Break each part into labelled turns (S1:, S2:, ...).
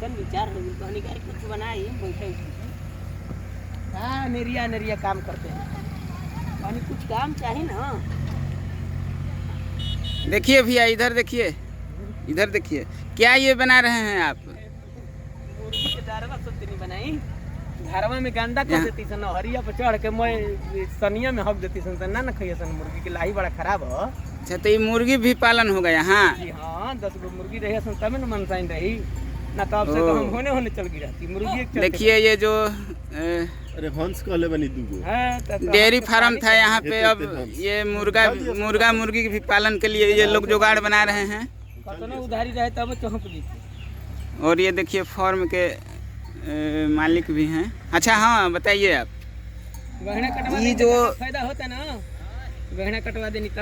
S1: ऐसन विचार हो गई कहनी का कुछ बनाई बैठे हाँ नेरिया नेरिया काम करते हैं कहनी कुछ काम चाहिए ना।
S2: देखिए भैया इधर देखिए क्या ये बना रहे हैं आप?
S1: मुर्गी के दारवा सोचते नहीं बनाई घरवा में गंदा कर देती सन हरिया पर चढ़ के मैं सनिया में हक देती सन ना खाइए सन मुर्गी के लाही बड़ा खराब हो।
S2: अच्छा तो ये मुर्गी भी पालन होगा यहाँ?
S1: जी हाँ 10 गो मुर्गी रही सन तब न मनसाइन रही ना तब से तो हम होने चल गई रहती मुर्गी।
S2: देखिए ये जो
S3: अरे हंस कहले बनी दूगो
S2: डेयरी फार्म था यहाँ पे, अब ये मुर्गा मुर्गी भी पालन के लिए ये लोग जुगाड़ बना रहे हैं।
S1: उधारी रहे तब चौंक दी।
S2: और ये देखिए फार्म के मालिक भी हैं। अच्छा हाँ बताइए आप।
S1: गहना कटवा
S2: ये जो
S1: फायदा होता ना गहना कटवा देनी तो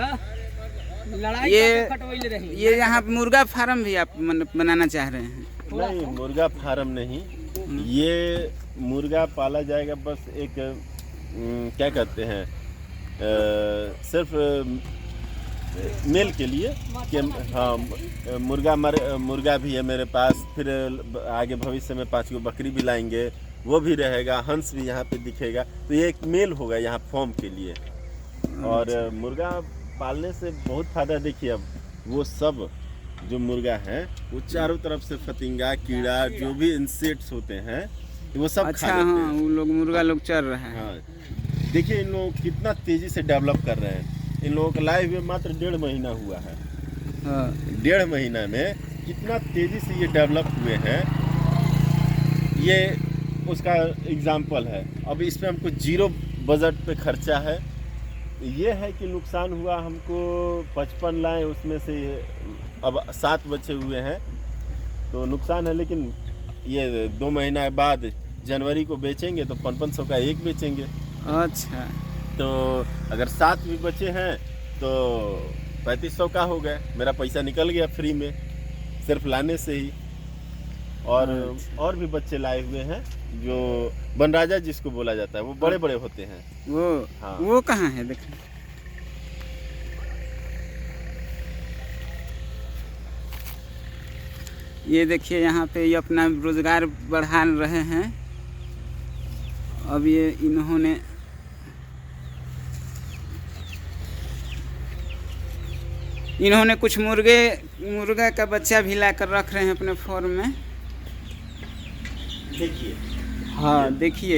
S1: लड़ाई कटवाइले रही।
S2: ये यहाँ मुर्गा फार्म भी आप बनाना चाह रहे हैं?
S3: नहीं मुर्गा फार्म नहीं, ये मुर्गा पाला जाएगा बस एक क्या कहते हैं सिर्फ मेल के लिए कि हाँ मुर्गा भी है मेरे पास, फिर आगे भविष्य में 5 गो बकरी भी लाएंगे वो भी रहेगा, हंस भी यहाँ पे दिखेगा, तो ये एक मेल होगा यहाँ फॉर्म के लिए। और मुर्गा पालने से बहुत फायदा देखिए, अब वो सब जो मुर्गा है वो चारों तरफ से फतिंगा कीड़ा जो भी इंसेक्ट्स होते हैं वो सब
S2: अच्छा
S3: खा लेते
S2: हाँ
S3: हैं।
S2: वो लोग मुर्गा लोग चल रहे हैं।
S3: हाँ देखिए इन लोग कितना तेजी से डेवलप कर रहे हैं। इन लोगों का लाइव में मात्र 1.5 महीना हुआ है।
S2: हाँ
S3: 1.5 महीना में कितना तेजी से ये डेवलप हुए हैं, ये उसका एग्जाम्पल है। अब इस पे हमको 0 बजट पे खर्चा है। ये है कि नुकसान हुआ हमको 55 लाए, उसमें से अब 7 बचे हुए हैं तो नुकसान है, लेकिन ये 2 महीना बाद जनवरी को बेचेंगे तो 500 का एक बेचेंगे।
S2: अच्छा
S3: तो अगर 7 भी बचे हैं तो 3500 का हो गया, मेरा पैसा निकल गया फ्री में सिर्फ लाने से ही। और भी बच्चे लाए हुए हैं जो बनराजा जिसको बोला जाता है, वो बड़े बड़े होते हैं
S2: वो
S3: हाँ।
S2: वो कहाँ है देखिए। ये देखिए यहाँ पे ये अपना रोजगार बढ़ा रहे हैं। अब ये इन्होंने कुछ मुर्गा का बच्चा भी लाकर रख रहे हैं अपने फार्म में।
S3: देखिए
S2: हाँ देखिए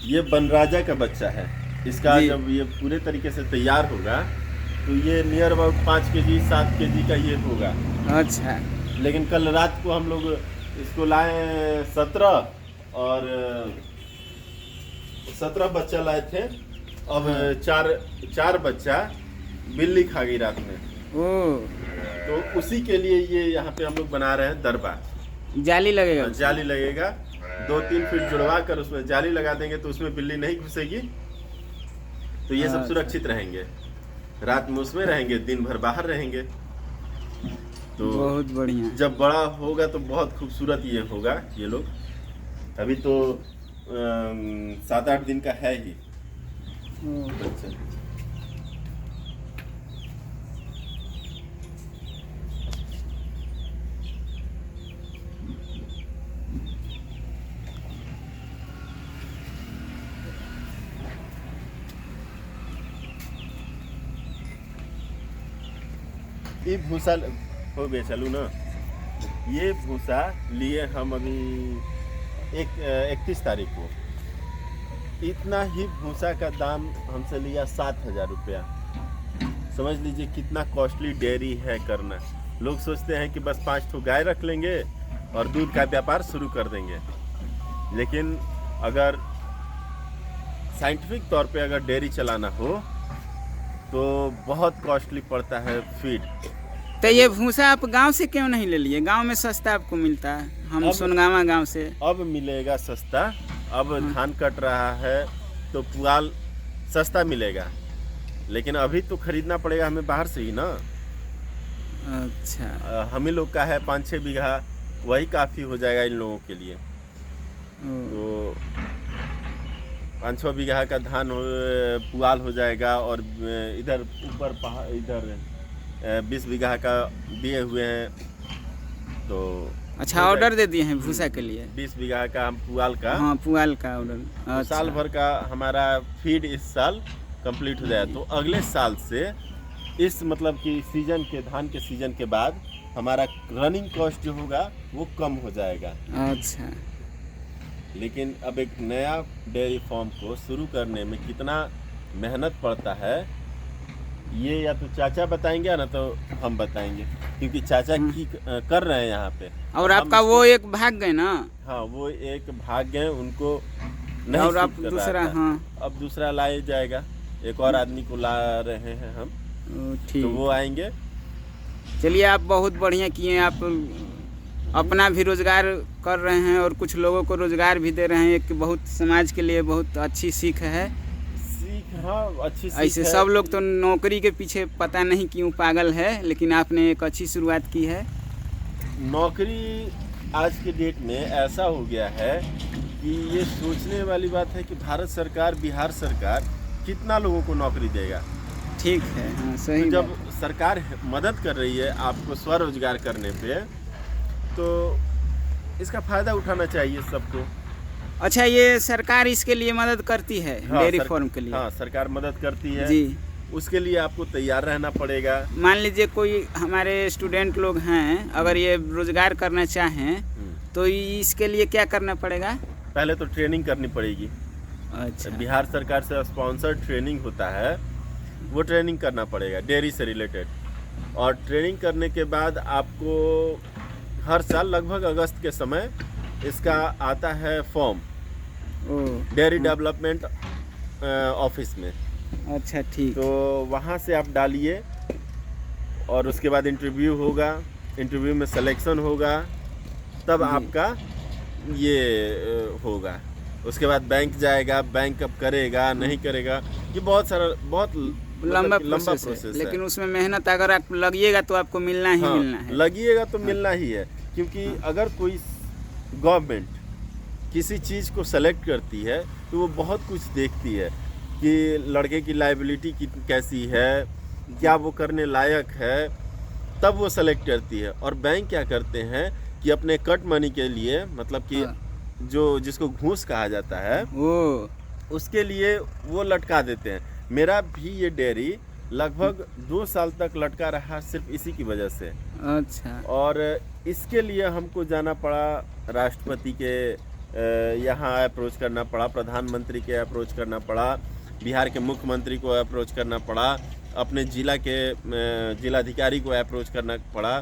S2: ये
S3: बनराजा का बच्चा है। इसका जब ये पूरे तरीके से तैयार होगा तो ये नियर अबाउट 5 केजी 7 केजी का ये होगा।
S2: अच्छा
S3: लेकिन कल रात को हम लोग इसको लाए 17 बच्चा लाए थे। अब 4 बच्चा बिल्ली खा गई रात में। तो उसी के लिए ये यहाँ पे हम लोग बना रहे हैं दरबा।
S2: जाली लगेगा?
S3: जाली लगेगा, 2-3 फीट जुड़वा कर उसमें जाली लगा देंगे तो उसमें बिल्ली नहीं घुसेगी, तो ये सब सुरक्षित रहेंगे। रात में उसमें रहेंगे, दिन भर बाहर रहेंगे। तो
S2: बहुत बढ़िया।
S3: जब बड़ा होगा तो बहुत खूबसूरत ये होगा। ये लोग अभी तो 7-8 दिन का है ही बच्चा। ये भूसा हो गए चलू ना, ये भूसा लिए हम अभी 31 तारीख को। इतना ही भूसा का दाम हमसे लिया 7,000 रुपया। समझ लीजिए कितना कॉस्टली डेयरी है करना। लोग सोचते हैं कि बस 5 ठो गाय रख लेंगे और दूध का व्यापार शुरू कर देंगे, लेकिन अगर साइंटिफिक तौर पे अगर डेयरी चलाना हो तो बहुत कॉस्टली पड़ता है फीड।
S2: तो ये भूसा आप गांव से क्यों नहीं ले लिए? गांव में सस्ता आपको मिलता है। हम सोनगावा गांव से। अब
S3: मिलेगा सस्ता। अब धान कट रहा है तो पुआल सस्ता मिलेगा, लेकिन अभी तो खरीदना पड़ेगा हमें बाहर से ही ना।
S2: अच्छा
S3: हम ही लोग का है 5-6 बीघा, वही काफ़ी हो जाएगा इन लोगों के लिए। तो 5-6 बीघा का धान पुआल हो जाएगा। और इधर ऊपर पहाड़ इधर 20 बीघा का दिए हुए हैं, तो
S2: अच्छा, ऑर्डर दे दिए हैं भूसा के लिए?
S3: 20 बीघा का हम पुआल का,
S2: हाँ, पुआल का ऑर्डर।
S3: तो
S2: अच्छा।
S3: साल भर का हमारा फीड इस साल कंप्लीट हो जाए, तो अगले साल से इस मतलब कि सीजन के, धान के सीजन के बाद हमारा रनिंग कॉस्ट जो होगा वो कम हो जाएगा।
S2: अच्छा।
S3: लेकिन अब एक नया डेयरी फार्म को शुरू करने में कितना मेहनत पड़ता है, ये या तो चाचा बताएंगे ना तो हम बताएंगे, क्योंकि चाचा की कर रहे हैं यहाँ पे।
S2: और आपका वो एक भाग गए ना?
S3: हाँ, वो एक भाग गए, उनको नहीं
S2: और आप
S3: सूट कर
S2: दूसरा?
S3: रहा था।
S2: हाँ,
S3: अब दूसरा लाया जाएगा, एक और आदमी को ला रहे हैं हम,
S2: ठीक।
S3: तो वो आएंगे।
S2: चलिए, आप बहुत बढ़िया किए। आप अपना भी रोजगार कर रहे हैं और कुछ लोगों को रोजगार भी दे रहे हैं। एक बहुत समाज के लिए बहुत अच्छी सीख है।
S3: हाँ, अच्छी सीख
S2: ऐसे
S3: है।
S2: सब लोग तो नौकरी के पीछे पता नहीं क्यों पागल है, लेकिन आपने एक अच्छी शुरुआत की है।
S3: नौकरी आज के डेट में ऐसा हो गया है कि ये सोचने वाली बात है कि भारत सरकार, बिहार सरकार कितना लोगों को नौकरी देगा।
S2: ठीक है, हाँ, सही।
S3: तो जब सरकार मदद कर रही है आपको स्वरोजगार करने पे, तो इसका फायदा उठाना चाहिए सबको।
S2: अच्छा, ये सरकार इसके लिए मदद करती है?
S3: हाँ,
S2: डेयरी फार्म के लिए?
S3: हाँ, सरकार मदद करती है
S2: जी।
S3: उसके लिए आपको तैयार रहना पड़ेगा।
S2: मान लीजिए कोई हमारे स्टूडेंट लोग हैं, अगर ये रोजगार करना चाहें तो इसके लिए क्या करना पड़ेगा?
S3: पहले तो ट्रेनिंग करनी पड़ेगी।
S2: अच्छा।
S3: बिहार सरकार से स्पॉन्सर्ड ट्रेनिंग होता है, वो ट्रेनिंग करना पड़ेगा डेयरी से रिलेटेड। और ट्रेनिंग करने के बाद आपको हर साल लगभग अगस्त के समय इसका आता है फॉर्म डेयरी डेवलपमेंट ऑफिस में।
S2: अच्छा, ठीक।
S3: तो वहाँ से आप डालिए और उसके बाद इंटरव्यू होगा, इंटरव्यू में सिलेक्शन होगा, तब आपका ये होगा। उसके बाद बैंक जाएगा, बैंक अब करेगा नहीं करेगा, ये बहुत
S2: लंबा
S3: प्रोसेस
S2: है। लेकिन उसमें मेहनत अगर आप लगिएगा तो आपको मिलना ही मिलना है।
S3: लगिएगा तो मिलना ही है, क्योंकि अगर कोई गवर्नमेंट किसी चीज़ को सेलेक्ट करती है तो वो बहुत कुछ देखती है कि लड़के की लायबिलिटी कैसी है, क्या वो करने लायक है, तब वो सेलेक्ट करती है। और बैंक क्या करते हैं कि अपने कट मनी के लिए, मतलब कि जो जिसको घूस कहा जाता है, उसके लिए वो लटका देते हैं। मेरा भी ये डेयरी लगभग 2 साल तक लटका रहा सिर्फ इसी की वजह से।
S2: अच्छा।
S3: और इसके लिए हमको जाना पड़ा, राष्ट्रपति के यहाँ अप्रोच करना पड़ा, प्रधानमंत्री के अप्रोच करना पड़ा, बिहार के मुख्यमंत्री को अप्रोच करना पड़ा, अपने जिला के जिलाधिकारी को अप्रोच करना पड़ा।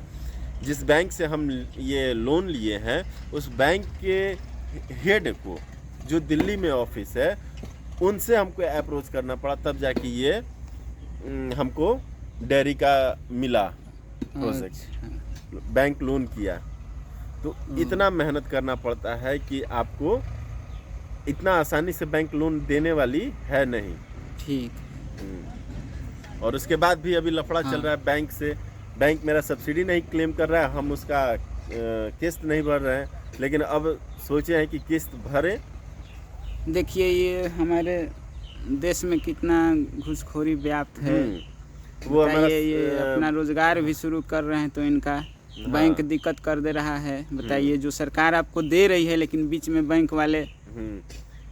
S3: जिस बैंक से हम ये लोन लिए हैं उस बैंक के हेड को, जो दिल्ली में ऑफिस है, उनसे हमको अप्रोच करना पड़ा, तब जाके ये हमको डेयरी का मिला प्रोजेक्ट। बैंक लोन किया। तो इतना मेहनत करना पड़ता है कि आपको इतना आसानी से बैंक लोन देने वाली है नहीं।
S2: ठीक।
S3: और उसके बाद भी अभी लफड़ा चल रहा है बैंक से। बैंक मेरा सब्सिडी नहीं क्लेम कर रहा है, हम उसका किस्त नहीं भर रहे हैं, लेकिन अब सोचे हैं कि किस्त भरें।
S2: देखिए, ये हमारे देश में कितना घूसखोरी व्याप्त है।
S3: वो हमारा
S2: ये अपना रोजगार भी शुरू कर रहे हैं तो इनका बैंक दिक्कत कर दे रहा है। बताइए, जो सरकार आपको दे रही है लेकिन बीच में बैंक वाले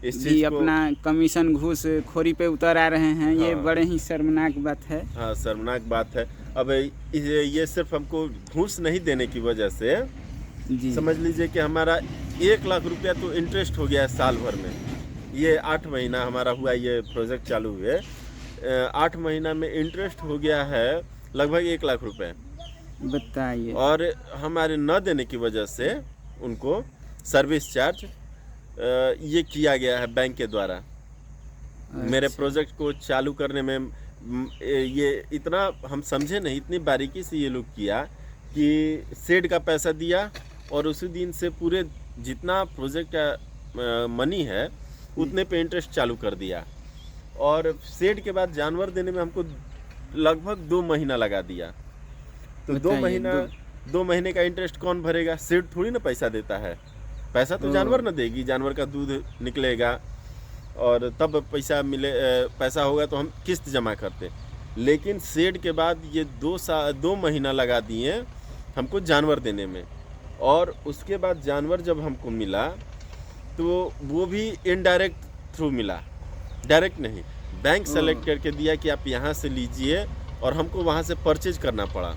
S3: इस
S2: भी अपना कमीशन घूस खोरी पे उतर आ रहे हैं। ये बड़े ही शर्मनाक बात है।
S3: हाँ, शर्मनाक बात है। अब ये सिर्फ हमको घूस नहीं देने की वजह से
S2: जी।
S3: समझ लीजिए कि हमारा 1 लाख रुपया तो इंटरेस्ट हो गया है साल भर में। ये 8 महीना हमारा हुआ, ये प्रोजेक्ट चालू हुए 8 महीना में इंटरेस्ट हो गया है लगभग 1 लाख रुपए।
S2: बताइए।
S3: और हमारे न देने की वजह से उनको सर्विस चार्ज ये किया गया है बैंक के द्वारा। मेरे प्रोजेक्ट को चालू करने में ये इतना हम समझे नहीं, इतनी बारीकी से ये लोग किया कि सेड का पैसा दिया और उसी दिन से पूरे जितना प्रोजेक्ट का मनी है उतने पे इंटरेस्ट चालू कर दिया। और सेड के बाद जानवर देने में हमको लगभग 2 महीना लगा दिया। तो 2 महीने का इंटरेस्ट कौन भरेगा? सेड थोड़ी ना पैसा देता है, पैसा तो जानवर ना देगी। जानवर का दूध निकलेगा और तब पैसा होगा तो हम किस्त जमा करते। लेकिन सेड के बाद ये 2 महीना लगा दिए हमको जानवर देने में। और उसके बाद जानवर जब हमको मिला तो वो भी इनडायरेक्ट थ्रू मिला, डायरेक्ट नहीं। बैंक सेलेक्ट करके दिया कि आप यहाँ से लीजिए और हमको वहाँ से परचेज करना पड़ा।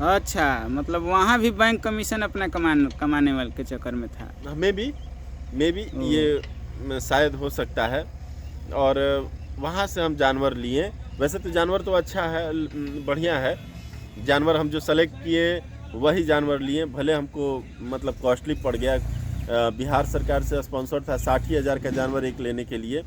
S2: अच्छा, मतलब वहाँ भी बैंक कमीशन अपना कमाने वाले के चक्कर में था।
S3: मे भी ये शायद हो सकता है। और वहाँ से हम जानवर लिए। वैसे तो जानवर तो अच्छा है, बढ़िया है। जानवर हम जो सेलेक्ट किए वही जानवर लिए, भले हमको मतलब कॉस्टली पड़ गया। बिहार सरकार से स्पॉन्सर था 60,000 का जानवर एक लेने के लिए,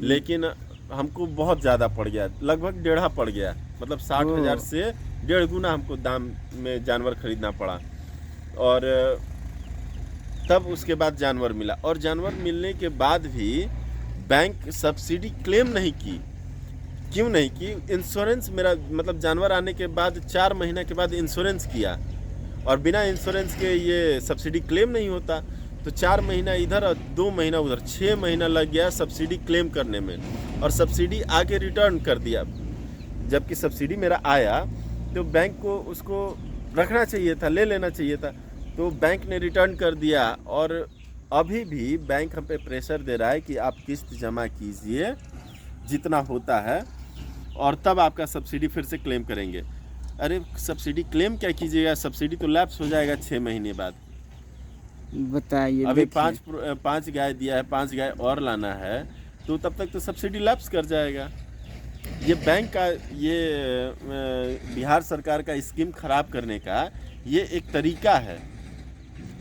S3: लेकिन हमको बहुत ज़्यादा पड़ गया, लगभग 1.5 पड़ गया। मतलब 60,000 से 1.5 गुना हमको दाम में जानवर खरीदना पड़ा। और तब उसके बाद जानवर मिला, और जानवर मिलने के बाद भी बैंक सब्सिडी क्लेम नहीं की। क्यों नहीं की? इंश्योरेंस मेरा मतलब जानवर आने के बाद 4 महीना के बाद इंश्योरेंस किया, और बिना इंश्योरेंस के ये सब्सिडी क्लेम नहीं होता। तो 4 महीना इधर और 2 महीना उधर, 6 महीना लग गया सब्सिडी क्लेम करने में, और सब्सिडी आगे रिटर्न कर दिया। जबकि सब्सिडी मेरा आया तो बैंक को उसको रखना चाहिए था, ले लेना चाहिए था, तो बैंक ने रिटर्न कर दिया। और अभी भी बैंक हम पे प्रेशर दे रहा है कि आप किस्त जमा कीजिए जितना होता है, और तब आपका सब्सिडी फिर से क्लेम करेंगे। अरे सब्सिडी क्लेम क्या कीजिएगा, सब्सिडी तो लैप्स हो जाएगा 6 महीने बाद।
S2: बताइए,
S3: अभी 5 गाय दिया है, 5 गाय और लाना है, तो तब तक तो सब्सिडी लैप्स कर जाएगा। ये बैंक का, ये बिहार सरकार का स्कीम खराब करने का ये एक तरीका है।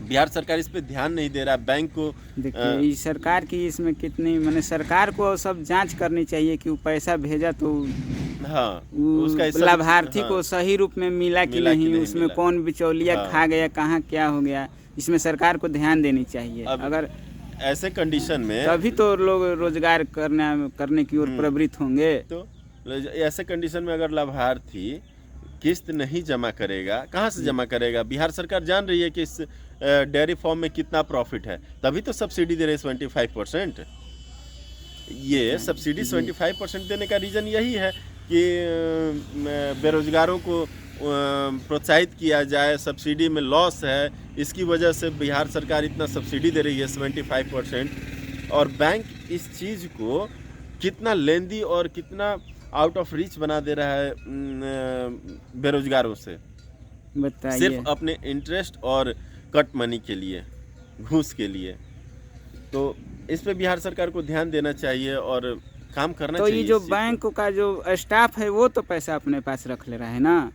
S3: बिहार सरकार इस पे ध्यान नहीं दे रहा। बैंक को
S2: देखिए सरकार की इसमें कितनी, मैंने सरकार को सब जांच करनी चाहिए कि वो पैसा भेजा तो
S3: हाँ,
S2: उसका लाभार्थी को सही रूप में मिला कि नहीं, उसमें कौन बिचौलिया खा गया, कहाँ क्या हो गया, इसमें सरकार को ध्यान देनी चाहिए। अगर
S3: ऐसे कंडीशन में
S2: तभी तो लोग रोजगार करने की ओर प्रवृत्त होंगे।
S3: तो ऐसे कंडीशन में अगर लाभार्थी किस्त नहीं जमा करेगा, कहाँ से जमा करेगा? बिहार सरकार जान रही है कि इस डेयरी फार्म में कितना प्रॉफिट है, तभी तो सब्सिडी दे रहे 25%। ये सब्सिडी 25% देने का रीज़न यही है कि बेरोजगारों को प्रोत्साहित किया जाए। सब्सिडी में लॉस है, इसकी वजह से बिहार सरकार इतना सब्सिडी दे रही है 75%। और बैंक इस चीज़ को कितना लेंदी और कितना आउट ऑफ रीच बना दे रहा है बेरोजगारों से,
S2: बताइए,
S3: सिर्फ अपने इंटरेस्ट और कट मनी के लिए, घूस के लिए। तो इस पे बिहार सरकार को ध्यान देना चाहिए और काम करना चाहिए।
S2: तो ये जो बैंक का जो स्टाफ है वो तो पैसा अपने पास रख ले रहा है ना।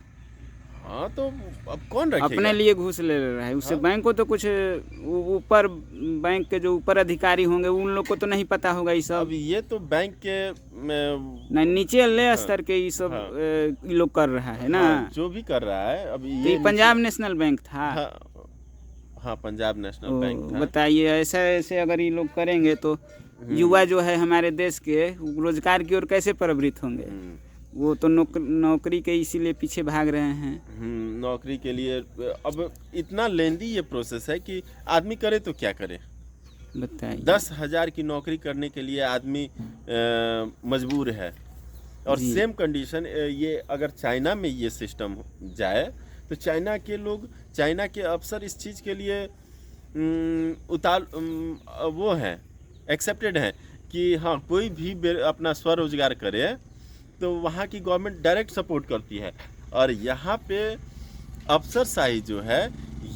S3: हाँ, तो अब कौन रखेगा?
S2: अपने लिए घूस ले रहा है उससे। बैंक को तो कुछ ऊपर, बैंक के जो ऊपर अधिकारी होंगे उन लोग को तो नहीं पता होगा ये सब।
S3: अब ये तो बैंक के
S2: नहीं, नीचे ले स्तर के ये सब ये लोग कर रहा है ना।
S3: जो भी कर रहा है। अब
S2: ये पंजाब नेशनल बैंक था।
S3: हाँ, पंजाब नेशनल बैंक था।
S2: बताइए, ऐसे अगर ये लोग करेंगे तो युवा जो है हमारे देश के रोजगार की ओर कैसे प्रवृत्त होंगे? वो तो नौकरी के इसीलिए पीछे भाग रहे हैं।
S3: नौकरी के लिए अब इतना लेंदी ये प्रोसेस है कि आदमी करे तो क्या करे।
S2: बताइए,
S3: 10,000 की नौकरी करने के लिए आदमी मजबूर है। और सेम कंडीशन ये अगर चाइना में ये सिस्टम जाए तो चाइना के लोग, चाइना के अफसर इस चीज़ के लिए वो हैं, एक्सेप्टेड हैं कि हाँ, कोई भी अपना स्वरोजगार करे तो वहाँ की गवर्नमेंट डायरेक्ट सपोर्ट करती है। और यहाँ पे अफसरशाही जो है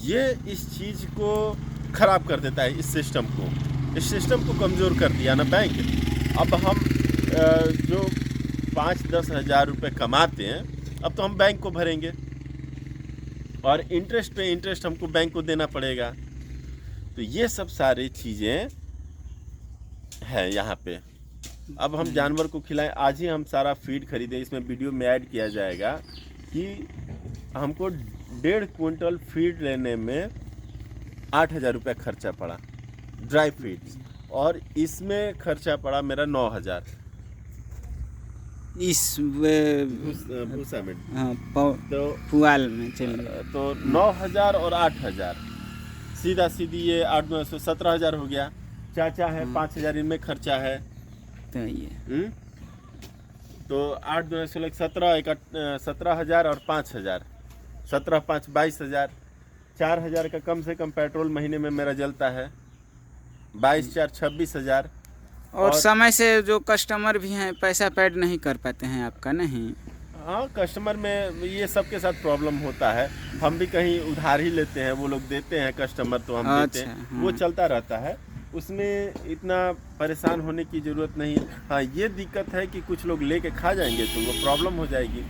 S3: ये इस चीज़ को ख़राब कर देता है। इस सिस्टम को कमज़ोर कर दिया ना बैंक। अब हम जो 5-10 हज़ार रुपये कमाते हैं, अब तो हम बैंक को भरेंगे, और इंटरेस्ट पे इंटरेस्ट हमको बैंक को देना पड़ेगा। तो ये सब सारी चीज़ें हैं यहाँ पे। अब हम जानवर को खिलाएं। आज ही हम सारा फीड खरीदे, इसमें वीडियो में ऐड किया जाएगा कि हमको 1.5 क्विंटल फीड लेने में 8,000 रुपये खर्चा पड़ा, ड्राई फीड्स, और इसमें खर्चा पड़ा मेरा 9,000
S2: इस
S3: भूसा में।
S2: हाँ,
S3: तो
S2: पुआल में चलिए,
S3: तो 9,000 और 8,000 सीधा सीधी ये 8-9 17,000 हो गया। चाचा है 5,000 इनमें खर्चा है। तो 8-2 17, 17,000 और 5,000, 17 5 22,000। 4,000 का कम से कम पेट्रोल महीने में मेरा जलता है, 22,4 26,000।
S2: और समय से जो कस्टमर भी हैं पैसा पेड नहीं कर पाते हैं आपका, नहीं?
S3: हाँ, कस्टमर में ये सबके साथ प्रॉब्लम होता है। हम भी कहीं उधार ही लेते हैं, वो लोग देते हैं कस्टमर तो हम देते
S2: अच्छा,
S3: हैं,
S2: हाँ।
S3: वो चलता रहता है, उसमें इतना परेशान होने की ज़रूरत नहीं। हाँ, ये दिक्कत है कि कुछ लोग लेके खा जाएंगे तो वो प्रॉब्लम हो जाएगी,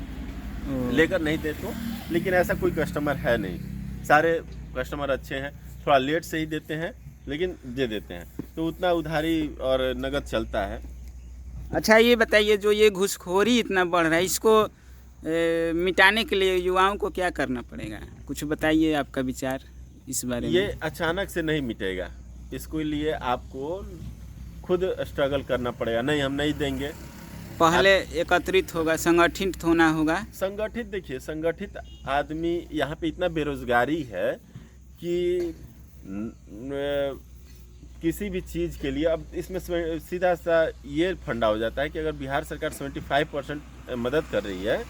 S3: लेकर नहीं दे तो। लेकिन ऐसा कोई कस्टमर है नहीं, सारे कस्टमर अच्छे हैं, थोड़ा लेट से ही देते हैं लेकिन दे देते हैं, तो उतना उधारी और नगद चलता है।
S2: अच्छा ये बताइए, जो ये घूसखोरी इतना बढ़ रहा है, इसको मिटाने के लिए युवाओं को क्या करना पड़ेगा? कुछ बताइए आपका विचार इस बारे में।
S3: ये अचानक से नहीं मिटेगा, इसके लिए आपको खुद स्ट्रगल करना पड़ेगा। नहीं, हम नहीं देंगे,
S2: पहले एकत्रित होगा, संगठित होना होगा।
S3: संगठित। देखिए, संगठित आदमी, यहाँ पे इतना बेरोजगारी है कि किसी भी चीज़ के लिए अब इसमें सीधा सा ये फंडा हो जाता है कि अगर बिहार सरकार 75% मदद कर रही है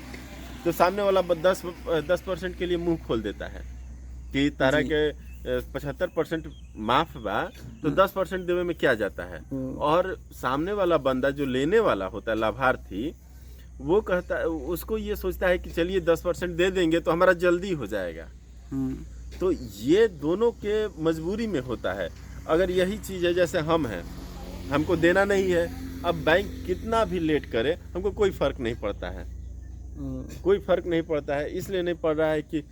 S3: तो सामने वाला 10% के लिए मुंह खोल देता है कि तारा के 75% माफ बा तो 10% देवे में क्या जाता है। और सामने वाला बंदा जो लेने वाला होता है, लाभार्थी, वो कहता है, उसको ये सोचता है कि चलिए 10% दे देंगे तो हमारा जल्दी हो जाएगा। तो ये दोनों के मजबूरी में होता है। अगर यही चीज़ है, जैसे हम हैं, हमको देना नहीं है, अब बैंक कितना भी लेट करे हमको कोई फ़र्क नहीं पड़ता है, कोई फ़र्क नहीं पड़ता है। इसलिए नहीं पड़ रहा है कि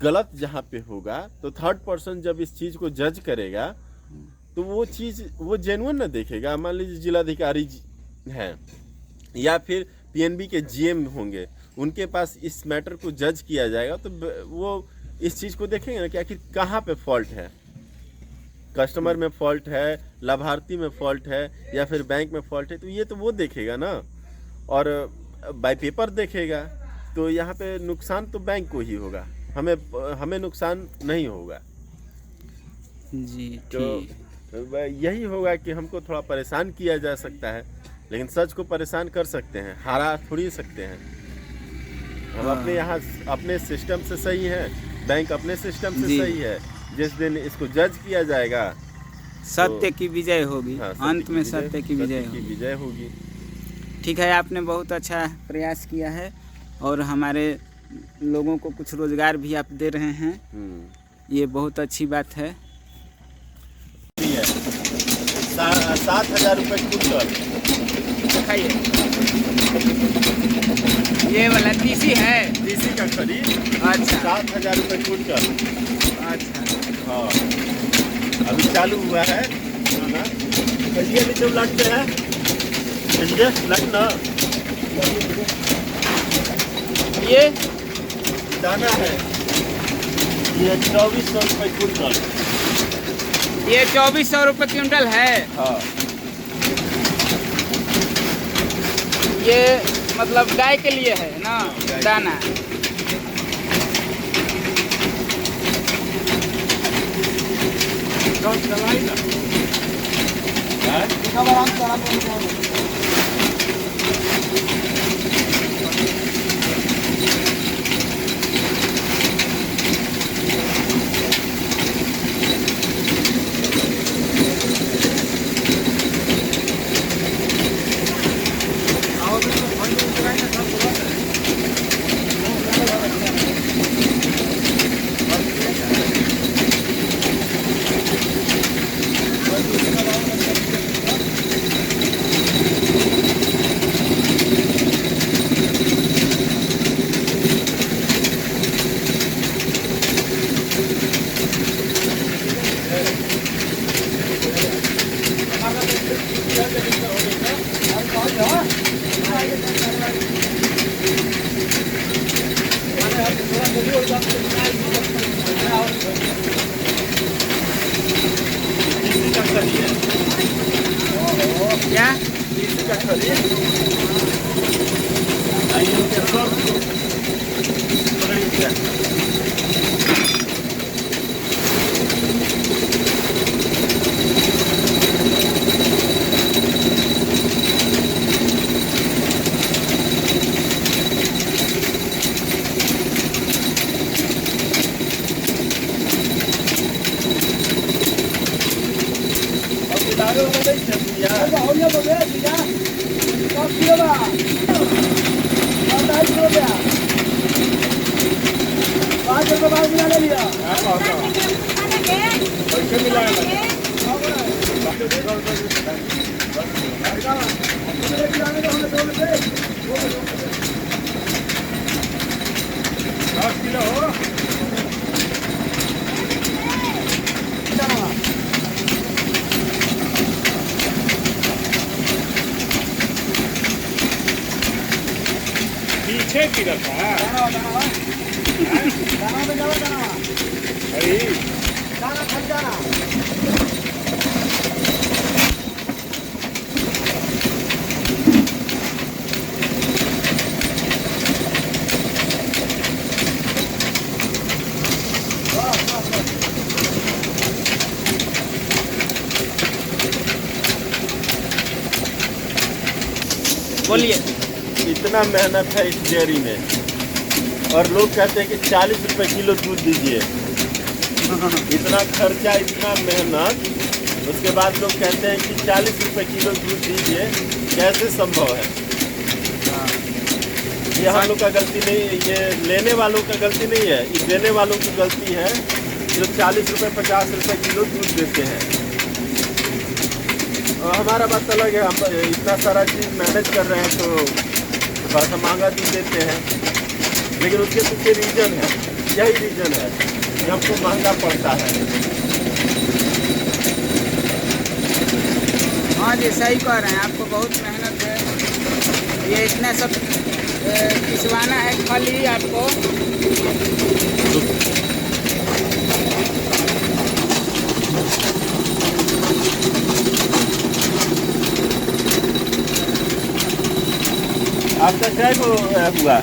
S3: गलत जहाँ पे होगा तो थर्ड पर्सन जब इस चीज़ को जज करेगा तो वो चीज़ वो जेन्युइन न देखेगा। मान लीजिए जिलाधिकारी हैं या फिर पीएनबी के जीएम होंगे, उनके पास इस मैटर को जज किया जाएगा तो वो इस चीज़ को देखेंगे ना कि आखिर कहाँ पे फॉल्ट है, कस्टमर में फॉल्ट है, लाभार्थी में फॉल्ट है या फिर बैंक में फॉल्ट है, तो ये तो वो देखेगा ना, और बाय पेपर देखेगा। तो यहाँ पे नुकसान तो बैंक को ही होगा, हमें नुकसान नहीं होगा।
S2: जी,
S3: तो यही होगा कि हमको थोड़ा परेशान किया जा सकता है, लेकिन सच को परेशान कर सकते हैं, हारा थोड़ी सकते हैं। हम अपने यहाँ अपने सिस्टम से सही हैं, बैंक अपने सिस्टम से सही है। जिस दिन इसको जज किया जाएगा
S2: सत्य की विजय होगी।
S3: हाँ,
S2: अंत में सत्य की विजय
S3: होगी।
S2: ठीक है, आपने बहुत अच्छा प्रयास किया है और हमारे लोगों को कुछ रोजगार भी आप दे रहे हैं, ये बहुत अच्छी बात है।
S3: 7,000 रुपये कुंटल।
S2: दिखाइए, ये वाला तीसी है,
S3: तीसी का खरीद।
S2: अच्छा,
S3: 7,000 रुपये कुंटल।
S2: अच्छा,
S3: हाँ, अभी चालू हुआ है। कहिए भी जब लगते हैं लगना,
S2: ये
S3: दाना है, ये 2400 रुपये कुंटल।
S2: ये 2400 रुपये क्विंटल है।
S3: हाँ,
S2: ये मतलब गाय के लिए है ना दाना। क्या?
S3: तीसी का खरीद।
S4: पीछे की रखा अरे
S2: बोलिए।
S3: इतना मेहनत है इस डेयरी में, और लोग कहते हैं कि 40 रुपए किलो दूध दीजिए। इतना खर्चा, इतना मेहनत, उसके बाद लोग कहते हैं कि 40 रुपए किलो दूध दीजिए, कैसे संभव है? ये हम लोग का गलती नहीं, ये लेने वालों का गलती नहीं है, ये देने वालों की गलती है जो 40 रुपए 50 रुपए किलो दूध देते हैं। और हमारा बात अलग है, हम इतना सारा चीज़ मैनेज कर रहे हैं तो थोड़ा सा महंगा दूध देते हैं, लेकिन उसके पीछे रीज़न है, यही रीज़न है कि हमको महंगा पड़ता है।
S2: हाँ जी, सही कह रहे हैं, आपको बहुत मेहनत है, ये इतना सब पिसवाना है खाली आपको।
S3: आपका क्या हुआ?